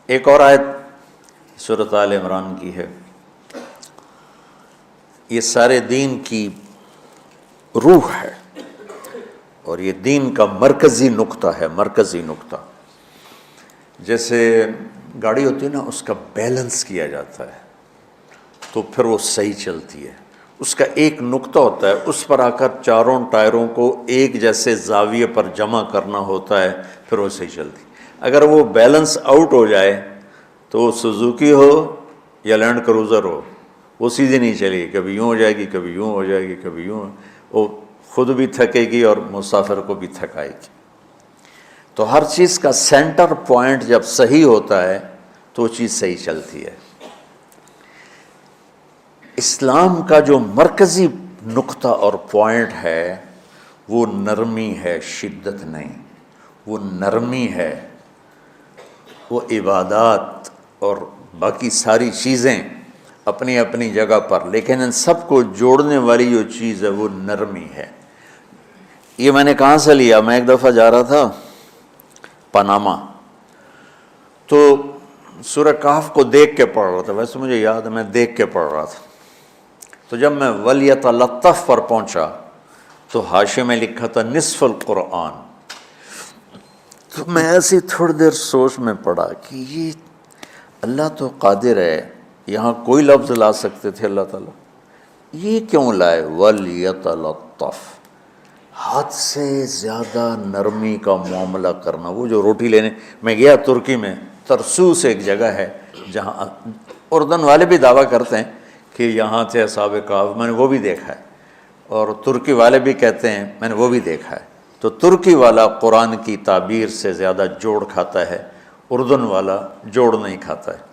ایک اور آیت سورۃ آل عمران کی ہے، یہ سارے دین کی روح ہے اور یہ دین کا مرکزی نقطہ ہے، مرکزی نقطہ۔ جیسے گاڑی ہوتی ہے نا، اس کا بیلنس کیا جاتا ہے تو پھر وہ صحیح چلتی ہے۔ اس کا ایک نقطہ ہوتا ہے، اس پر آ کر چاروں ٹائروں کو ایک جیسے زاویے پر جمع کرنا ہوتا ہے، پھر وہ صحیح چلتی ہے۔ اگر وہ بیلنس آؤٹ ہو جائے تو وہ سوزوکی ہو یا لینڈ کروزر ہو، وہ سیدھی نہیں چلے گی، کبھی یوں ہو جائے گی، کبھی یوں ہو جائے گی، کبھی یوں، وہ خود بھی تھکے گی اور مسافر کو بھی تھکائے گی۔ تو ہر چیز کا سینٹر پوائنٹ جب صحیح ہوتا ہے تو وہ چیز صحیح چلتی ہے۔ اسلام کا جو مرکزی نقطہ اور پوائنٹ ہے وہ نرمی ہے، شدت نہیں، وہ نرمی ہے۔ وہ عبادات اور باقی ساری چیزیں اپنی اپنی جگہ پر، لیکن ان سب کو جوڑنے والی جو چیز ہے وہ نرمی ہے۔ یہ میں نے کہاں سے لیا؟ میں ایک دفعہ جا رہا تھا پاناما، تو سورہ کہف کو دیکھ کے پڑھ رہا تھا، ویسے مجھے یاد ہے میں دیکھ کے پڑھ رہا تھا۔ تو جب میں وَلْيَتَلَطَّفْ پر پہنچا تو حاشیے میں لکھا تھا نصف القرآن۔ تو میں ایسی تھوڑی دیر سوچ میں پڑا کہ یہ اللہ تو قادر ہے، یہاں کوئی لفظ لا سکتے تھے اللہ تعالیٰ، یہ کیوں لائے وَلْيَتَلَطَّفْ؟ حد سے زیادہ نرمی کا معاملہ کرنا۔ وہ جو روٹی لینے میں گیا ترکی میں، ترسوس ایک جگہ ہے جہاں اردن والے بھی دعویٰ کرتے ہیں کہ یہاں تھے اصحاب کہف، میں نے وہ بھی دیکھا ہے، اور ترکی والے بھی کہتے ہیں میں نے وہ بھی دیکھا ہے۔ تو ترکی والا قرآن کی تعبیر سے زیادہ جوڑ کھاتا ہے، اردن والا جوڑ نہیں کھاتا ہے۔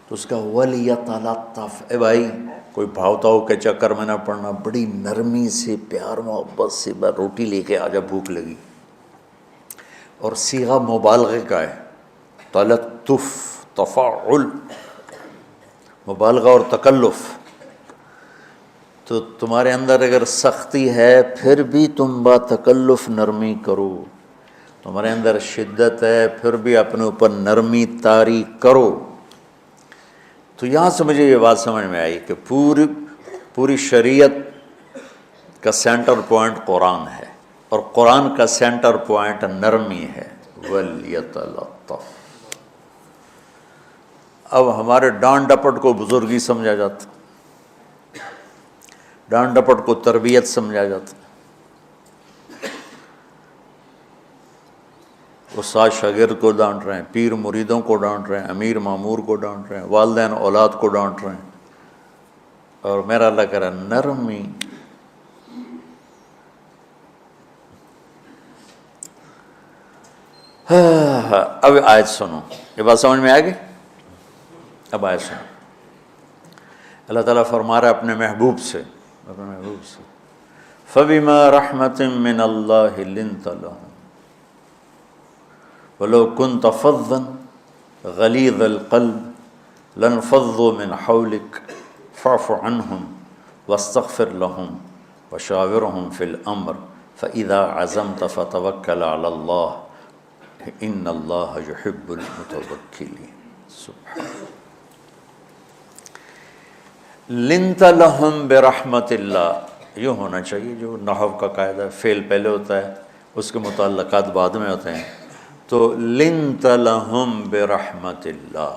تو اس کا وَلْيَتَلَطَّفْ، اے بھائی کوئی بھاؤ تاؤ کے چکر میں نہ پڑنا، بڑی نرمی سے پیار محبت سے روٹی لے کے آجا، بھوک لگی۔ اور صیغہ مبالغے کا ہے، تلطف، تفاعل، مبالغہ اور تکلف۔ تو تمہارے اندر اگر سختی ہے پھر بھی تم با تکلف نرمی کرو، تمہارے اندر شدت ہے پھر بھی اپنے اوپر نرمی طاری کرو۔ تو یہاں سے مجھے یہ بات سمجھ میں آئی کہ پوری شریعت کا سینٹر پوائنٹ قرآن ہے، اور قرآن کا سینٹر پوائنٹ نرمی ہے، وَلْيَتَلَطَّفْ۔ اب ہمارے ڈانٹ ڈپٹ کو بزرگی سمجھا جاتا، ڈانٹ ڈپٹ کو تربیت سمجھا جاتا، استاد شاگرد کو ڈانٹ رہے ہیں، پیر مریدوں کو ڈانٹ رہے ہیں، امیر مامور کو ڈانٹ رہے ہیں، والدین اولاد کو ڈانٹ رہے ہیں، اور میرا اللہ کہہ رہا ہے نرمی۔ اب آیت سنو، یہ بات سمجھ میں آ گئی؟ اب آیت سنو، اللہ تعالیٰ فرما رہا ہے اپنے محبوب سے، فَبِمَا رَحْمَةٍ مِّنَ اللَّهِ لِنْتَ لَهُمْ وَلَوْ كُنْتَ فَظًّا غَلِيظَ الْقَلْبِ لَانفَضُّوا مِنْ حَوْلِكَ فَاعْفُ عَنْهُمْ وَاسْتَغْفِرْ لَهُمْ وَشَاوِرْهُمْ فِي الْأَمْرِ فَإِذَا عَزَمْتَ فَتَوَكَّلْ عَلَى اللَّهِ إِنَّ اللَّهَ يُحِبُّ الْمُتَوَكِّلِينَ۔ سبحان لِنْتَ لَهُمْ بِرَحْمَةِ اللَّهِ، یوں ہونا چاہیے، جو نحو کا قاعدہ فعل پہلے ہوتا ہے اس کے متعلقات بعد میں ہوتے ہیں۔ تو لِنْتَ لَهُمْ بِرَحْمَةِ اللَّهِ،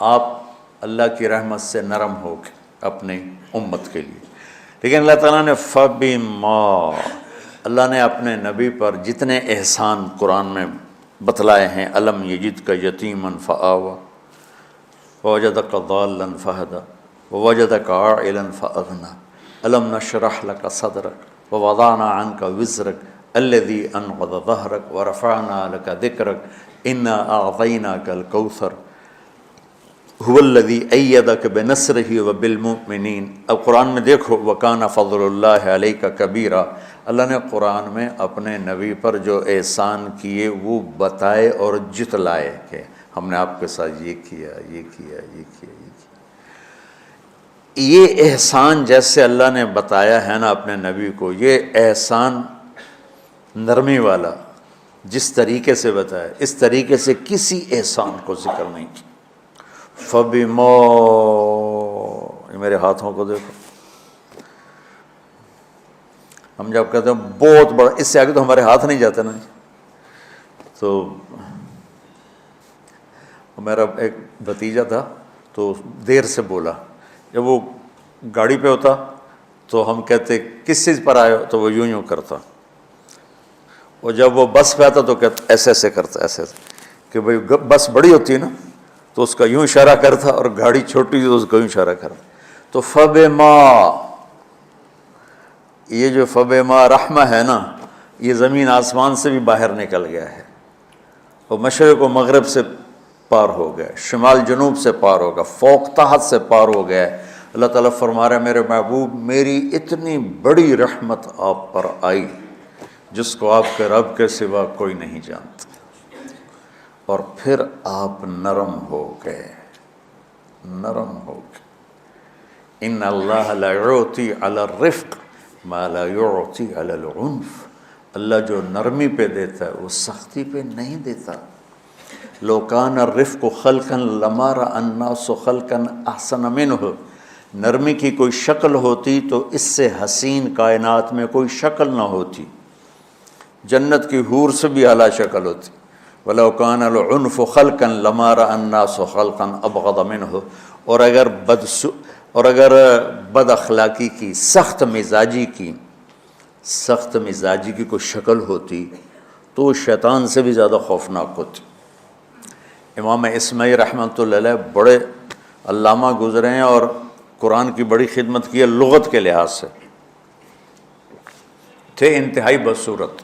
آپ اللہ کی رحمت سے نرم ہو کے اپنی امت کے لیے۔ لیکن اللہ تعالیٰ نے فَبِمَا، اللہ نے اپنے نبی پر جتنے احسان قرآن میں بتلائے ہیں، أَلَمْ يَجِدْكَ يَتِيمًا فَآوَىٰ وَوَجَدَكَ ضَالًّا فَهَدَىٰ وَوَجَدَكَ عَائِلًا فَأَغْنَىٰ أَلَمْ نَشْرَحْ لَكَ صَدْرَكَ وَوَضَعْنَا عَنْكَ وِزْرَكَ الَّذِي أَنْقَضَ ظَهْرَكَ وَرَفَعْنَا لَكَ ذِكْرَكَ إِنَّا أَعْطَيْنَاكَ الْكَوْثَرَ هُوَ الَّذِي أَيَّدَكَ بِنَصْرِهِ وَبِالْمُؤْمِنِينَ۔ اب قرآن میں دیکھو وَكَانَ فَضْلُ اللَّهِ عَلَيْكَ كَبِيرًا، اللہ نے قرآن میں اپنے نبی پر جو احسان کیے وہ بتائے اور جتلائے کہ ہم نے آپ کے ساتھ یہ کیا، یہ کیا، یہ کیا، یہ کیا۔ یہ احسان جیسے اللہ نے بتایا ہے نا اپنے نبی کو، یہ احسان نرمی والا، جس طریقے سے بتایا اس طریقے سے کسی احسان کو ذکر نہیں کیا۔ فَبِمَا، یہ میرے ہاتھوں کو دیکھو، ہم جب کہتے ہیں بہت بڑا، اس سے آگے تو ہمارے ہاتھ نہیں جاتے نا۔ تو میرا ایک بھتیجا تھا تو دیر سے بولا، جب وہ گاڑی پہ ہوتا تو ہم کہتے کس چیز پر آئے ہو، تو وہ یوں کرتا، اور جب وہ بس پہ آتا تو کہتا ایسے ایسے کرتا، ایسے ایسے، کہ بھئی بس بڑی ہوتی ہے نا تو اس کا یوں اشارہ کرتا، اور گاڑی چھوٹی تو اس کا یوں اشارہ کرتا۔ تو فَبِمَا، یہ جو فَبِمَا رحمہ ہے نا، یہ زمین آسمان سے بھی باہر نکل گیا ہے، اور مشرق و مغرب سے پار ہو گیا، شمال جنوب سے پار ہو گیا، فوق تحت سے پار ہو گیا ہے۔ اللہ تعالیٰ فرما رہا ہے میرے محبوب میری اتنی بڑی رحمت آپ پر آئی جس کو آپ کے رب کے سوا کوئی نہیں جانتا، اور پھر آپ نرم ہو گئے، نرم ہو گئے۔ ان اللہ لا یعطی علی الرفق ما لا یعطی علی العنف، اللہ جو نرمی پہ دیتا ہے وہ سختی پہ نہیں دیتا۔ لو کان الرفق خلقا لما رأى الناس خلقا احسن منہ، نرمی کی کوئی شکل ہوتی تو اس سے حسین کائنات میں کوئی شکل نہ ہوتی، جنت کی حور سے بھی اعلیٰ شکل ہوتی۔ وَلَوْ كَانَ الْعُنْفُ خَلْقًا لَمَا رَأَى النَّاسُ خَلْقًا أَبْغَضَ مِنْهُ، اور اگر بد اخلاقی کی، سخت مزاجی کی کوئی شکل ہوتی تو وہ شیطان سے بھی زیادہ خوفناک ہوتی۔ امام اسماعیل رحمۃ اللہ علیہ بڑے علامہ گزرے ہیں اور قرآن کی بڑی خدمت کی ہے لغت کے لحاظ سے، تھے انتہائی بدصورت،